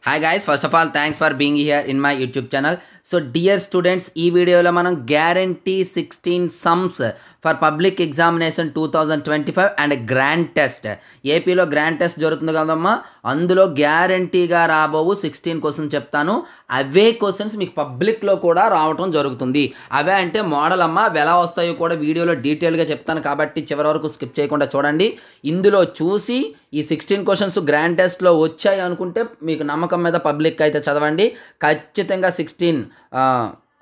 Hi guys, first of all thanks for being here in my YouTube channel. So dear students, ఈ వీడియోలో మనం guarantee 16 sums for public examination 2025 and grand test ఏపీలో grand test జరుగుతుంది కదమ్మా, అందులో గ్యారంటీగా రాబోవు 16 క్వశ్చన్స్ చెప్తాను. అవే క్వశ్చన్స్ మీకు పబ్లిక్లో కూడా రావటం జరుగుతుంది. అవే అంటే మోడల్ అమ్మ, అవి ఎలా వస్తాయో కూడా వీడియోలో డీటెయిల్గా చెప్తాను కాబట్టి చివరి వరకు స్కిప్ చేయకుండా చూడండి. ఇందులో చూసి ఈ 16 క్వశ్చన్స్ గ్రాండ్ టెస్ట్లో వచ్చాయి అనుకుంటే మీకు నమ్మకం మీద పబ్లిక్ అయితే చదవండి. ఖచ్చితంగా 16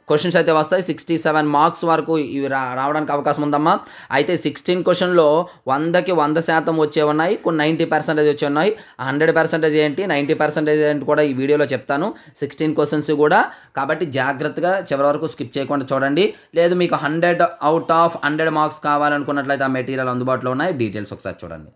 క్వశ్చన్స్ అయితే వస్తాయి. 67 మార్క్స్ వరకు ఇవి రావడానికి అవకాశం ఉందమ్మా. అయితే 16 క్వశ్చన్లో 100కి 100% వచ్చే ఉన్నాయి, కొన్ని 90% వచ్చే ఉన్నాయి. 100% ఏంటి 90% ఏంటి కూడా ఈ వీడియోలో చెప్తాను, 16 క్వశ్చన్స్ కూడా. కాబట్టి జాగ్రత్తగా చివరి వరకు స్కిప్ చేయకుండా చూడండి. లేదు మీకు 100 అవుట్ ఆఫ్ 100 మార్క్స్ కావాలనుకున్నట్లయితే ఆ మెటీరియల్ అందుబాటులో ఉన్నాయి. డీటెయిల్స్ ఒకసారి చూడండి.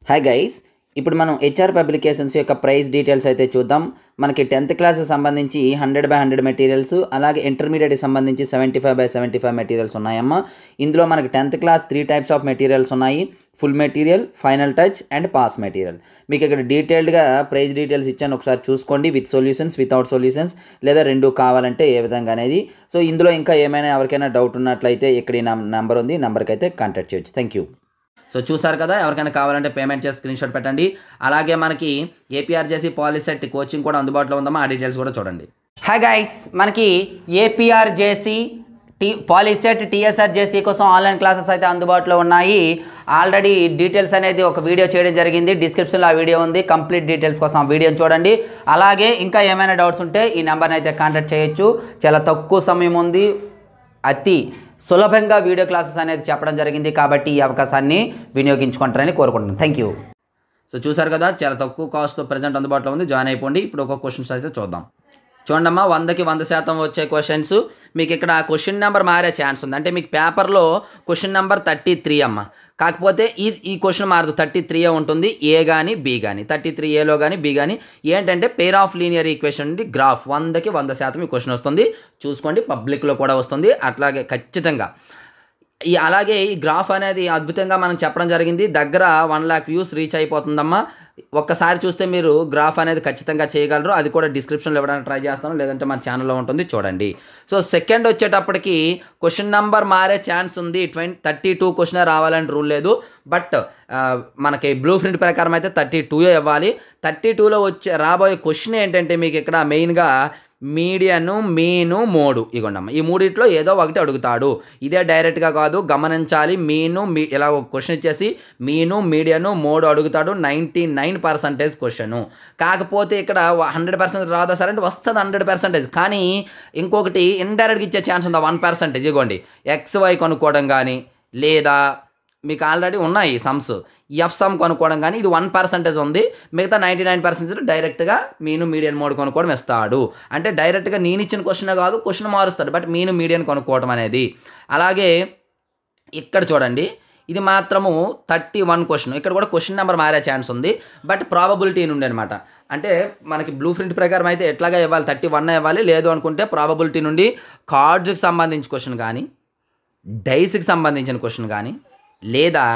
హాయ్ గైస్, ఇప్పుడు మనం హెచ్ఆర్ పబ్లికేషన్స్ యొక్క ప్రైస్ డీటెయిల్స్ అయితే చూద్దాం. మనకి 10th క్లాస్ సంబంధించి 100/100 మెటీరియల్స్, అలాగే ఇంటర్మీడియట్కి సంబంధించి 75/75 మెటీరియల్స్ ఉన్నాయమ్మా. ఇందులో మనకి 10th class 3 types of materials ఉన్నాయి: full material, final touch and pass material. మీకు ఇక్కడ డీటెయిల్డ్గా ప్రైస్ డీటెయిల్స్ ఇచ్చాను, ఒకసారి చూసుకోండి. విత్ సొల్యూషన్స్, వితౌట్ సొల్యూషన్స్, లేదా రెండు కావాలంటే ఏ విధంగా అనేది. సో ఇందులో ఇంకా ఏమైనా ఎవరికైనా డౌట్ ఉన్నట్లయితే ఇక్కడ ఈ నెంబర్ ఉంది, నెంబర్కి అయితే కాంటాక్ట్ చేయొచ్చు. Thank you. సో చూసారు కదా, ఎవరికైనా కావాలంటే పేమెంట్ చేసి స్క్రీన్ షాట్ పెట్టండి. అలాగే మనకి ఏపీఆర్జేసీ పాలిసెట్ కోచింగ్ కూడా అందుబాటులో ఉందమ్మా, ఆ డీటెయిల్స్ కూడా చూడండి. హాయ్ గైస్, మనకి ఏపీఆర్జేసీ పాలిసెట్ టీఎస్ఆర్జేసీ కోసం ఆన్లైన్ క్లాసెస్ అయితే అందుబాటులో ఉన్నాయి. ఆల్రెడీ డీటెయిల్స్ అనేది ఒక వీడియో చేయడం జరిగింది, డిస్క్రిప్షన్లో ఆ వీడియో ఉంది. కంప్లీట్ డీటెయిల్స్ కోసం ఆ వీడియోని చూడండి. అలాగే ఇంకా ఏమైనా డౌట్స్ ఉంటే ఈ నెంబర్ని అయితే కాంటాక్ట్ చేయొచ్చు. చాలా తక్కువ సమయం ఉంది, అతి సులభంగా వీడియో క్లాసెస్ అనేది చెప్పడం జరిగింది కాబట్టి ఈ అవకాశాన్ని వినియోగించుకుంటారని కోరుకుంటున్నాను. Thank you. సో చూసారు కదా, చాలా తక్కువ కాస్ట్తో ప్రజెంట్ అందుబాటులో ఉంది, జాయిన్ అయిపోండి. ఇప్పుడు ఒక క్వశ్చన్స్ అయితే చూద్దాం. చూడమ్మా, 100కి 100% వచ్చే క్వశ్చన్స్. మీకు ఇక్కడ క్వశ్చన్ నెంబర్ మారే ఛాన్స్ ఉంది. అంటే మీకు పేపర్లో క్వశ్చన్ నెంబర్ 33 అమ్మ, కాకపోతే ఈ క్వశ్చన్ మారదు, 33 ఉంటుంది. ఏ కానీ బి కానీ, 33 ఏలో కానీ బి కానీ. ఏంటంటే పేర్ ఆఫ్ లీనియర్ ఈక్వేషన్ నుండి గ్రాఫ్ 100కి 100% ఈ క్వశ్చన్ వస్తుంది. చూసుకోండి, పబ్లిక్లో కూడా వస్తుంది. అట్లాగే ఖచ్చితంగా అలాగే ఈ గ్రాఫ్ అనేది అద్భుతంగా మనం చెప్పడం జరిగింది. దగ్గర 1 lakh వ్యూస్ రీచ్ అయిపోతుందమ్మా. ఒక్కసారి చూస్తే మీరు గ్రాఫ్ అనేది ఖచ్చితంగా చేయగలరు. అది కూడా డిస్క్రిప్షన్లో ఇవ్వడానికి ట్రై చేస్తాను, లేదంటే మన ఛానల్లో ఉంటుంది, చూడండి. సో సెకండ్ వచ్చేటప్పటికి క్వశ్చన్ నెంబర్ మారే ఛాన్స్ ఉంది. 32 క్వశ్చన్ రావాలని రూల్ లేదు, బట్ మనకి బ్లూ ప్రింట్ ప్రకారం అయితే 32 ఇవ్వాలి. 32లో రాబోయే క్వశ్చన్ ఏంటంటే మీకు ఇక్కడ మెయిన్గా మీడియను, మీను, మోడు, ఇగోండమ్మ. ఈ మూడిట్లో ఏదో ఒకటి అడుగుతాడు. ఇదే డైరెక్ట్గా కాదు, గమనించాలి. ఇలా ఒక క్వశ్చన్ ఇచ్చేసి మీను, మీడియను, మోడు అడుగుతాడు. 99% క్వశ్చను. కాకపోతే ఇక్కడ 100% రాదా సార్ అంటే వస్తుంది 100%. కానీ ఇంకొకటి ఇండైరెక్ట్గా ఇచ్చే ఛాన్స్ ఉందా 1%. ఇగోండి, XY కనుక్కోవడం కానీ, లేదా మీకు ఆల్రెడీ ఉన్నాయి సమ్స్, ఎఫ్ సమ్ కొనుక్కోవడం కానీ, ఇది 1% ఉంది. మిగతా 99% డైరెక్ట్గా మీను, మీడియన్, మోడ్ కొనుక్కోవడం ఇస్తాడు. అంటే డైరెక్ట్గా నేను ఇచ్చిన క్వశ్చన్ కాదు, క్వశ్చన్ మారుస్తాడు, బట్ మీను, మీడియన్ కొనుక్కోవడం అనేది. అలాగే ఇక్కడ చూడండి, ఇది మాత్రము 31 క్వశ్చన్. ఇక్కడ కూడా క్వశ్చన్ నెంబర్ మారే ఛాన్స్ ఉంది, బట్ ప్రాబబిలిటీ నుండి అనమాట. అంటే మనకి బ్లూ ప్రింట్ ప్రకారం అయితే ఎట్లాగా ఇవ్వాలి, 31 ఇవ్వాలి. లేదు అనుకుంటే ప్రాబబిలిటీ నుండి కార్డ్స్కి సంబంధించిన క్వశ్చన్ కానీ, డైస్కి సంబంధించిన క్వశ్చన్ కానీ, లేదా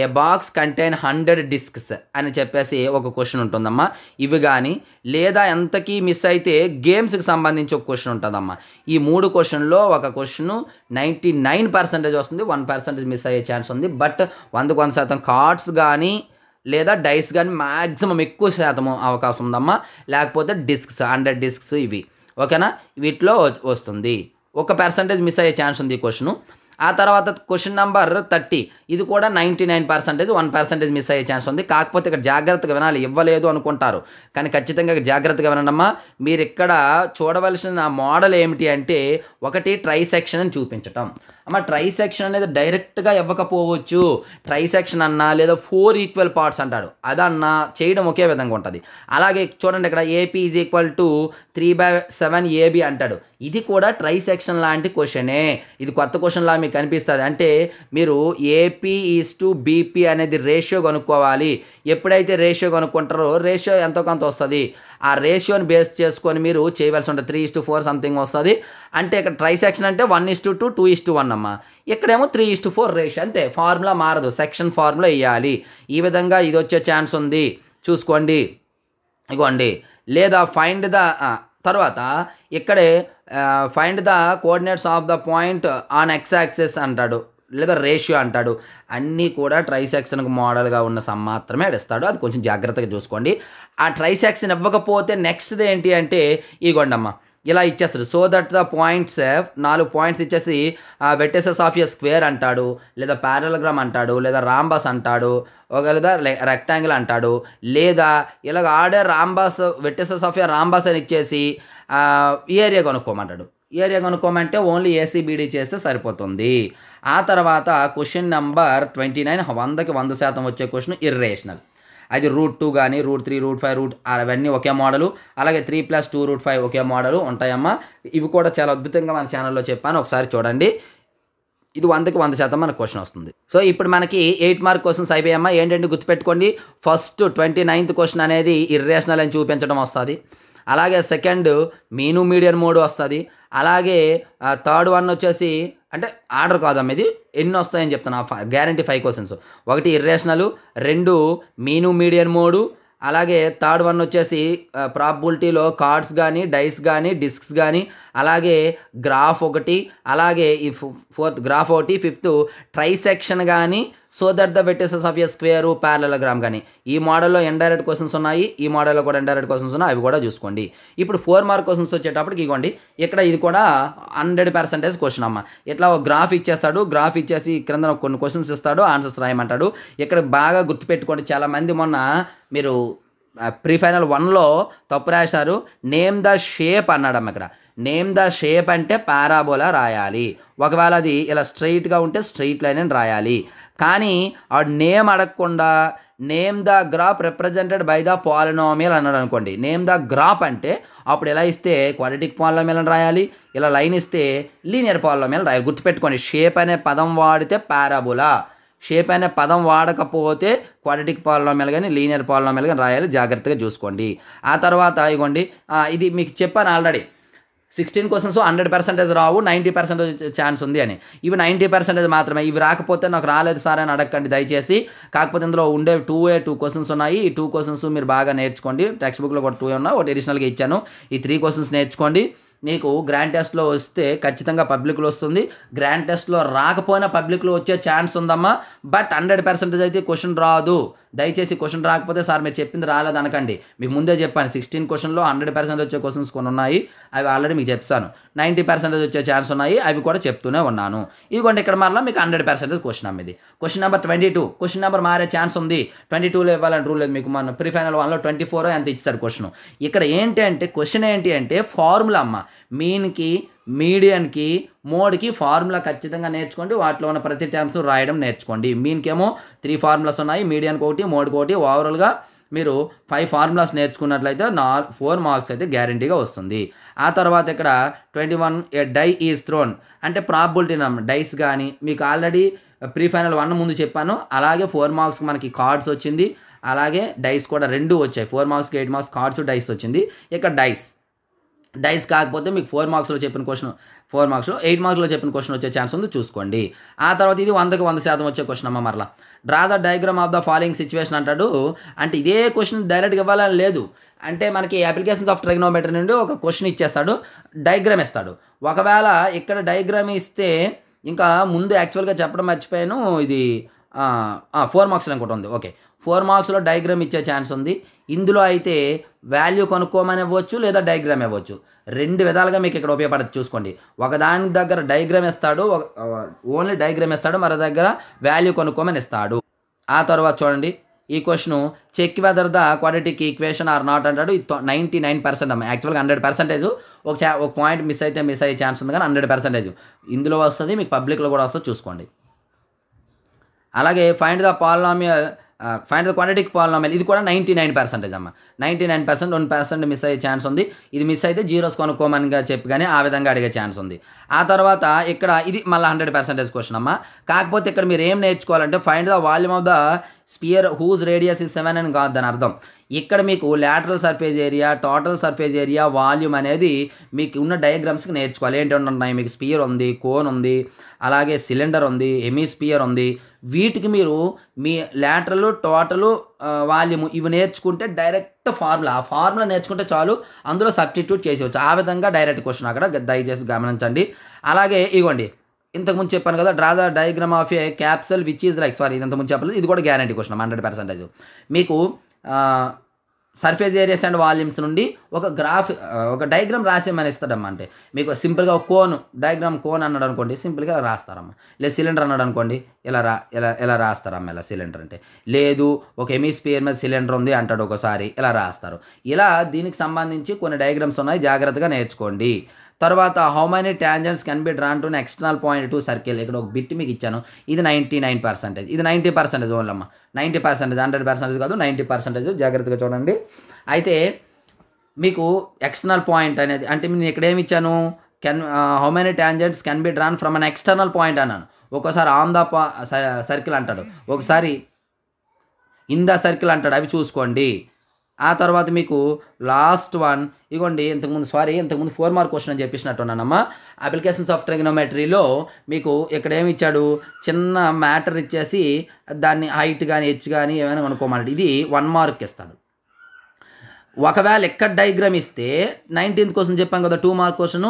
ఏ బాక్స్ కంటైన్ 100 డిస్క్స్ అని చెప్పేసి ఒక క్వశ్చన్ ఉంటుందమ్మా. ఇవి కానీ, లేదా ఎంతకీ మిస్ అయితే గేమ్స్కి సంబంధించి ఒక క్వశ్చన్ ఉంటుందమ్మా. ఈ 3 క్వశ్చన్లో ఒక క్వశ్చన్ 99% వస్తుంది, 1% మిస్ అయ్యే ఛాన్స్ ఉంది. బట్ 100కి 100% కార్డ్స్ కానీ లేదా డైస్ కానీ మ్యాక్సిమం ఎక్కువ శాతం అవకాశం ఉందమ్మా. లేకపోతే డిస్క్స్ 100 డిస్క్స్ ఇవి, ఓకేనా, వీటిలో వస్తుంది. 1% మిస్ అయ్యే ఛాన్స్ ఉంది ఈ క్వశ్చను. ఆ తర్వాత క్వశ్చన్ నెంబర్ 30, ఇది కూడా 99%, 1% మిస్ అయ్యే ఛాన్స్ ఉంది. కాకపోతే ఇక్కడ జాగ్రత్తగా వినాలి, ఇవ్వలేదు అనుకుంటారు కానీ ఖచ్చితంగా జాగ్రత్తగా వినండమ్మా. మీరు ఇక్కడ చూడవలసిన మోడల్ ఏమిటి అంటే, ఒకటి ట్రై సెక్షన్ అని చూపించటం. అమ్మ, ట్రై సెక్షన్ అనేది డైరెక్ట్గా ఇవ్వకపోవచ్చు. ట్రై సెక్షన్ అన్నా లేదా 4 ఈక్వల్ పార్ట్స్ అంటాడు, అదన్నా చేయడం ఒకే విధంగా ఉంటుంది. అలాగే చూడండి, ఇక్కడ AP = 3/7 AB అంటాడు. ఇది కూడా ట్రై సెక్షన్ లాంటి క్వశ్చనే. ఇది కొత్త క్వశ్చన్ లా మీకు కనిపిస్తుంది. అంటే మీరు AP:BP అనేది రేషియో కనుక్కోవాలి. ఎప్పుడైతే రేషియో కనుక్కుంటారో రేషియో ఎంతో కొంత వస్తుంది. ఆ రేషియోని బేస్ చేసుకొని మీరు చేయవలసి ఉంటుంది. 3:4 సంథింగ్ వస్తుంది. అంటే ఇక్కడ ట్రై సెక్షన్ అంటే 1:2, 2:1 అమ్మా. ఇక్కడేమో 3:4 రేషియో, అంతే. ఫార్ములా మారదు, సెక్షన్ ఫార్ములా వేయాలి. ఈ విధంగా ఇది వచ్చే ఛాన్స్ ఉంది, చూసుకోండి. ఇగోండి. లేదా ఫైండ్ ద తర్వాత ఇక్కడే find the coordinates of the point on X axis అంటాడు, లేదా రేషియో అంటాడు. అన్నీ కూడా ట్రైసెక్షన్కి మోడల్గా ఉన్న సమ్ మాత్రమే ఇస్తాడు. అది కొంచెం జాగ్రత్తగా చూసుకోండి. ఆ ట్రైసెక్షన్ ఇవ్వకపోతే నెక్స్ట్ది ఏంటి అంటే ఇగోండమ్మ ఇలా ఇచ్చేస్తాడు. So that the points 4 points ఇచ్చేసి వెర్టిసెస్ ఆఫ్ ఎ స్క్వేర్ అంటాడు, లేదా ప్యారలగ్రామ్ అంటాడు, లేదా రాంబస్ అంటాడు, లేదా రెక్టాంగిల్ అంటాడు, లేదా ఇలాగ ఆడే rhombus vertices of a rhombus అని ఇచ్చేసి ఏరియా కనుక్కోమంటాడు. ఏరియా కనుక్కోమంటే ఓన్లీ ఏసీబీడీ చేస్తే సరిపోతుంది. ఆ తర్వాత క్వశ్చన్ నెంబర్ 29 100కి 100% వచ్చే క్వశ్చన్ ఇర్రేషనల్. అది √2 కానీ √3 √5 అవన్నీ ఒకే మోడలు. అలాగే 3+2 √5 ఒకే మోడలు ఉంటాయమ్మా. ఇవి కూడా చాలా అద్భుతంగా మన ఛానల్లో చెప్పాను, ఒకసారి చూడండి. ఇది 100కి 100% మనకు క్వశ్చన్ వస్తుంది. సో ఇప్పుడు మనకి 8 మార్క్ క్వశ్చన్స్ అయిపోయామ్మా. ఏంటంటే గుర్తుపెట్టుకోండి, ఫస్ట్ 29th క్వశ్చన్ అనేది ఇర్రేషనల్ అని చూపించడం వస్తుంది. అలాగే సెకండ్ మీను మీడియన్ మోడ్ వస్తుంది. అలాగే థర్డ్ వన్ వచ్చేసి అంటే ఆర్డర్ కాదమ్మా, ఇది ఎన్ని వస్తాయని చెప్తాను. Guarantee 5 questions. 1 ఇర్రేషనల్, 2 మీను మీడియన్ మోడు, అలాగే థర్డ్ వన్ వచ్చేసి ప్రాబబిలిటీలో కార్డ్స్ కానీ డైస్ కానీ డిస్క్స్ కానీ, అలాగే గ్రాఫ్ ఒకటి, అలాగే ఈ ఫోర్త్ గ్రాఫ్ ఒకటి, ఫిఫ్త్ ట్రైసెక్షన్ కానీ, so that the vertices of a square parallelogram కానీ. ఈ మోడల్లో ఇండైరెక్ట్ క్వశ్చన్స్ ఉన్నాయి, ఈ మోడల్లో కూడా ఇండైరెక్ట్ క్వశ్చన్స్ ఉన్నాయి, అవి కూడా చూసుకోండి. ఇప్పుడు 4 మార్క్ క్వశ్చన్స్ వచ్చేటప్పటికి ఇవ్వండి, ఇక్కడ ఇది కూడా 100% క్వశ్చన్ అమ్మ. ఇట్లా ఒక గ్రాఫ్ ఇచ్చేస్తాడు, గ్రాఫ్ ఇచ్చేసి క్రింద కొన్ని క్వశ్చన్స్ ఇస్తాడు, ఆన్సర్స్ రాయమంటాడు. ఇక్కడ బాగా గుర్తుపెట్టుకోండి, చాలామంది మొన్న మీరు ప్రీ ఫైనల్ 1లో తప్పు రాశారు. నేమ్ ద షేప్ అన్నాడమ్మ. ఇక్కడ నేమ్ ద షేప్ అంటే పారాబోలా రాయాలి. ఒకవేళ అది ఇలా స్ట్రైట్గా ఉంటే స్ట్రైట్ లైన్ అని రాయాలి. కానీ ఆ నేమ్ అడగకుండా name the graph represented by the polynomial అన్నాడు అనుకోండి. నేమ్ ద గ్రాఫ్ అంటే అప్పుడు ఎలా ఇస్తే క్వాడ్రాటిక్ పాలినామియల్ అని రాయాలి, ఇలా లైన్ ఇస్తే లీనియర్ పాలినామియల్ రాయాలి. గుర్తుపెట్టుకోండి, షేప్ అనే పదం వాడితే పారాబోలా, షేప్ అనే పదం వాడకపోతే క్వాడ్రాటిక్ పాలినామియల్ కానీ లీనియర్ పాలినామియల్ కానీ రాయాలి. జాగ్రత్తగా చూసుకోండి. ఆ తర్వాత ఇగోండి, ఇది మీకు చెప్పాను ఆల్రెడీ, 16 క్వశ్చన్స్ 100% రావు, 90% ఛాన్స్ ఉంది అని. ఇవి 90% మాత్రమే. ఇవి రాకపోతే నాకు రాలేదు సార్ అని అడగండి దయచేసి. కాకపోతే ఇందులో ఉండే 2 క్వశ్చన్స్ ఉన్నాయి. ఈ 2 క్వశ్చన్స్ మీరు బాగా నేర్చుకోండి. టెక్స్ట్ బుక్లో కూడా 2 ఉన్నాయి, ఒకటి అడిషనల్గా ఇచ్చాను. ఈ 3 క్వశ్చన్స్ నేర్చుకోండి. మీకు గ్రాండ్ టెస్ట్లో వస్తే ఖచ్చితంగా పబ్లిక్లో వస్తుంది. గ్రాండ్ టెస్ట్లో రాకపోయినా పబ్లిక్లో వచ్చే ఛాన్స్ ఉందమ్మా. బట్ 100% అయితే క్వశ్చన్ రాదు. దయచేసి క్వశ్చన్ రాకపోతే సార్ మీరు చెప్పింది రాలేదు అనకండి. మీకు ముందే చెప్పాను, 16 క్వశ్చన్లో 100% వచ్చే క్వశ్చన్స్ కొన్ని ఉన్నాయి, అవి ఆల్రెడీ మీకు చెప్తాను. 90% వచ్చే ఛాన్స్ ఉన్నాయి, అవి కూడా చెప్తూనే ఉన్నాను. ఇదిగోండి ఇక్కడ మరలా మీకు 100% క్వశ్చన్ అమ్మది. Question number 22. క్వశ్చన్ నెంబర్ మారే ఛాన్స్ ఉంది. 22లో ఇవ్వాలని రూల్ లేదు. మీకు మన ప్రీ ఫైనల్ 1లో 24 ఎంత ఇచ్చారు క్వశ్చన్. ఇక్కడ ఏంటి అంటే క్వశ్చన్ ఏంటి అంటే ఫార్ములా అమ్మ. మీన్కి, మీడియన్కి, మోడ్కి ఫార్ములా ఖచ్చితంగా నేర్చుకోండి. వాటిలో ఉన్న ప్రతి టర్మ్స్ రాయడం నేర్చుకోండి. మీన్కి ఏమో 3 ఫార్ములాస్ ఉన్నాయి, మీడియన్కి ఒకటి, మోడ్కి ఒకటి. ఓవరాల్గా మీరు 5 ఫార్ములాస్ నేర్చుకున్నట్లయితే 4 మార్క్స్ అయితే గ్యారంటీగా వస్తుంది. ఆ తర్వాత ఇక్కడ 21 ఏ డై ఈజ్ థ్రోన్ అంటే ప్రాబబిలిటీ నెంబర్. డైస్ కానీ మీకు ఆల్రెడీ ప్రీ ఫైనల్ 1 ముందు చెప్పాను. అలాగే 4 మార్క్స్కి మనకి కార్డ్స్ వచ్చింది, అలాగే డైస్ కూడా 2 వచ్చాయి. 4 మార్క్స్కి 8 మార్క్స్ కార్డ్స్ డైస్ వచ్చింది. ఇక్కడ డైస్ కాకపోతే మీకు 4 మార్క్స్లో చెప్పిన క్వశ్చన్ 4 మార్క్స్లో 8 మార్క్స్లో చెప్పిన క్వశ్చన్ వచ్చే ఛాన్స్ ఉంది, చూసుకోండి. ఆ తర్వాత ఇది 100కి 100% వచ్చే క్వశ్చన్ అమ్మ. మరలా draw the diagram of the following situation అంటాడు. అంటే ఇదే క్వశ్చన్ డైరెక్ట్గా ఇవ్వాలని లేదు. అంటే మనకి అప్లికేషన్స్ ఆఫ్ ట్రిగ్నోమెట్రీ నుండి ఒక క్వశ్చన్ ఇచ్చేస్తాడు, డయాగ్రామ్ ఇస్తాడు. ఒకవేళ ఇక్కడ డయాగ్రామ్ ఇస్తే ఇంకా ముందు యాక్చువల్గా చెప్పడం మర్చిపోయాను, ఇది 4 మార్క్స్లో అనుకుంటా ఉంది. ఓకే, 4 మార్క్స్లో డయాగ్రామ్ ఇచ్చే ఛాన్స్ ఉంది. ఇందులో అయితే వాల్యూ కనుక్కోమని ఇవ్వచ్చు, లేదా డయాగ్రామ్ ఇవ్వచ్చు. 2 విధాలుగా మీకు ఇక్కడ ఉపయోగపడదు, చూసుకోండి. ఒకదాని దగ్గర డయాగ్రామ్ ఇస్తాడు, ఓన్లీ డయాగ్రామ్ ఇస్తాడు, మరో దగ్గర వాల్యూ కనుక్కోమని ఇస్తాడు. ఆ తర్వాత చూడండి ఈ question, check whether the quadratic equation or not అంటాడు. 99% అమ్మ. యాక్చువల్గా 100%. ఒక పాయింట్ మిస్ అయ్యే ఛాన్స్ ఉంది, కానీ 100% ఇందులో వస్తుంది, మీకు పబ్లిక్లో కూడా వస్తుంది, చూసుకోండి. అలాగే ఫైండ్ ద క్వాడ్రాటిక్ పాలినామియల్, ఇది కూడా 99% అమ్మ. 99%, 1% మిస్ అయ్యే ఛాన్స్ ఉంది. ఇది మిస్ అయితే జీరోస్ కొనుక్కోమని చెప్పి కానీ ఆ విధంగా అడిగే ఛాన్స్ ఉంది. ఆ తర్వాత ఇక్కడ ఇది మళ్ళీ 100% క్వశ్చన్ అమ్మ. కాకపోతే ఇక్కడ మీరు ఏం నేర్చుకోవాలంటే find the volume of the sphere whose radius is 7 అని కాదు దాని అర్థం. ఇక్కడ మీకు lateral surface area, total surface area, volume అనేది మీకు ఉన్న డయాగ్రామ్స్కి నేర్చుకోవాలి. ఏంటి ఉన్నాయి, మీకు స్పియర్ ఉంది, కోన్ ఉంది, అలాగే సిలిండర్ ఉంది, హెమిస్పియర్ ఉంది, వీటికి మీరు మీ లాటరల్, టోటల్, వాల్యూమ్ ఇవి నేర్చుకుంటే డైరెక్ట్ ఆ ఫార్ములా నేర్చుకుంటే చాలు, అందులో సబ్స్టిట్యూట్ చేసేవచ్చు. ఆ విధంగా డైరెక్ట్ క్వశ్చన్ అక్కడ దయచేసి గమనించండి. అలాగే ఇగోండి ఇంతకుముందు చెప్పాను కదా, draw the diagram of A capsule which is like, sorry ఇది ఇంతకుముందు చెప్పలేదు, ఇది కూడా గ్యారంటీ క్వశ్చన్ 100%. మీకు సర్ఫేస్ ఏరియాస్ అండ్ వాల్యూమ్స్ నుండి ఒక డయాగ్రామ్ రాసేమని ఇస్తాడమ్మా. అంటే మీకు సింపుల్గా ఒక డయాగ్రామ్ అన్నాడు అనుకోండి, సింపుల్గా రాస్తారమ్మా. లేదు సిలిండర్ అన్నాడు అనుకోండి, ఎలా రాస్తారమ్మా ఇలా సిలిండర్ అంటే. లేదు ఒక హెమిస్పియర్ మీద సిలిండర్ ఉంది అంటాడు ఒకసారి, ఇలా రాస్తారు. ఇలా దీనికి సంబంధించి కొన్ని డయాగ్రామ్స్ ఉన్నాయి, జాగ్రత్తగా నేర్చుకోండి. తర్వాత how many tangents can be drawn to external point to circle. ఇక్కడ ఒక బిట్ మీకు ఇచ్చాను, ఇది 99%, ఇది 90% ఓన్లీ అమ్మ. 90%, 100% కాదు, 90%. జాగ్రత్తగా చూడండి. అయితే మీకు ఎక్స్టర్నల్ పాయింట్ అనేది అంటే నేను ఇక్కడ ఏమి ఇచ్చాను, how many tangents can be drawn from an external point అన్నాను. ఒకసారి ఆన్ ద సర్కిల్ అంటాడు, ఒకసారి ఇన్ ద సర్కిల్ అంటాడు, అవి చూసుకోండి. ఆ తర్వాత మీకు లాస్ట్ వన్ ఇగోండి, ఇంతకుముందు 4 మార్క్ క్వశ్చన్ అని చెప్పేసినట్టున్నానమ్మా. అప్లికేషన్స్ ఆఫ్ ట్రిగ్నోమెట్రీలో మీకు ఇక్కడ ఏమి ఇచ్చాడు, చిన్న మ్యాటర్ ఇచ్చేసి దాన్ని హైట్ కానీ హెచ్ కానీ ఏమైనా కనుక్కోమన్నాడు. ఇది 1 మార్క్ ఇస్తాడు. ఒకవేళ ఎక్కడ డయాగ్రామ్ ఇస్తే 19th క్వశ్చన్ చెప్పాం కదా 2 మార్క్ క్వశ్చన్,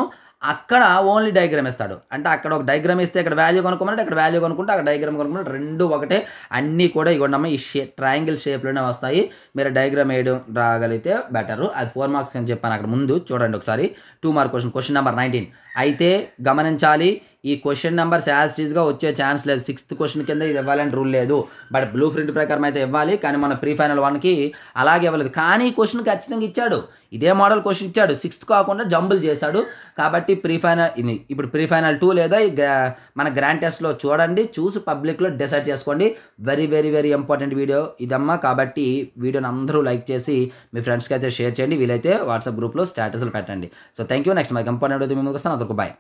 అక్కడ ఓన్లీ డయాగ్రామ్ ఇస్తాడు. అంటే అక్కడ ఒక డయాగ్రామ్ ఇస్తే ఇక్కడ వాల్యూ కనుక్కోమంటే అక్కడ వాల్యూ కనుక్కుంటే అక్కడ డయాగ్రామ్ కనుక్కుంటే రెండు ఒకటే. అన్నీ కూడా ఇవ్వండి ఈ ట్రయాంగిల్ షేప్లోనే వస్తాయి. మీరు డయాగ్రామ్ వేయడం రాగలిగితే బెటరు. అది 4 మార్క్స్ అని చెప్పాను అక్కడ ముందు చూడండి ఒకసారి. 2 మార్క్ క్వశ్చన్ నెంబర్ 19. అయితే గమనించాలి, ఈ క్వశ్చన్ నెంబర్స్ యాజ్ టీజ్గా వచ్చే ఛాన్స్ లేదు. 6th క్వశ్చన్ కింద ఇది ఇవ్వాలని రూల్ లేదు, బట్ బ్లూ ప్రింట్ ప్రకారం అయితే ఇవ్వాలి. కానీ మన ప్రీ ఫైనల్ 1కి అలాగే ఇవ్వలేదు. కానీ ఈ క్వశ్చన్ ఖచ్చితంగా ఇచ్చాడు, ఇదే మోడల్ క్వశ్చన్ ఇచ్చాడు, 6th కాకుండా జంబుల్ చేశాడు. కాబట్టి ఇప్పుడు ప్రీ ఫైనల్ 2 లేదా మన గ్రాండ్ టెస్ట్లో చూడండి, చూసి పబ్లిక్లో డిసైడ్ చేసుకోండి. Very very very important video ఇదమ్మా. కాబట్టి వీడియోని అందరూ లైక్ చేసి మీ ఫ్రెండ్స్కి అయితే షేర్ చేయండి, వీలైతే వాట్సాప్ గ్రూప్లో స్టేటస్లు పెట్టండి. So thank you. నెక్స్ట్ మనకి ఇంపార్టెంట్ అయితే మేము వస్తాను. అదొక బాయ్.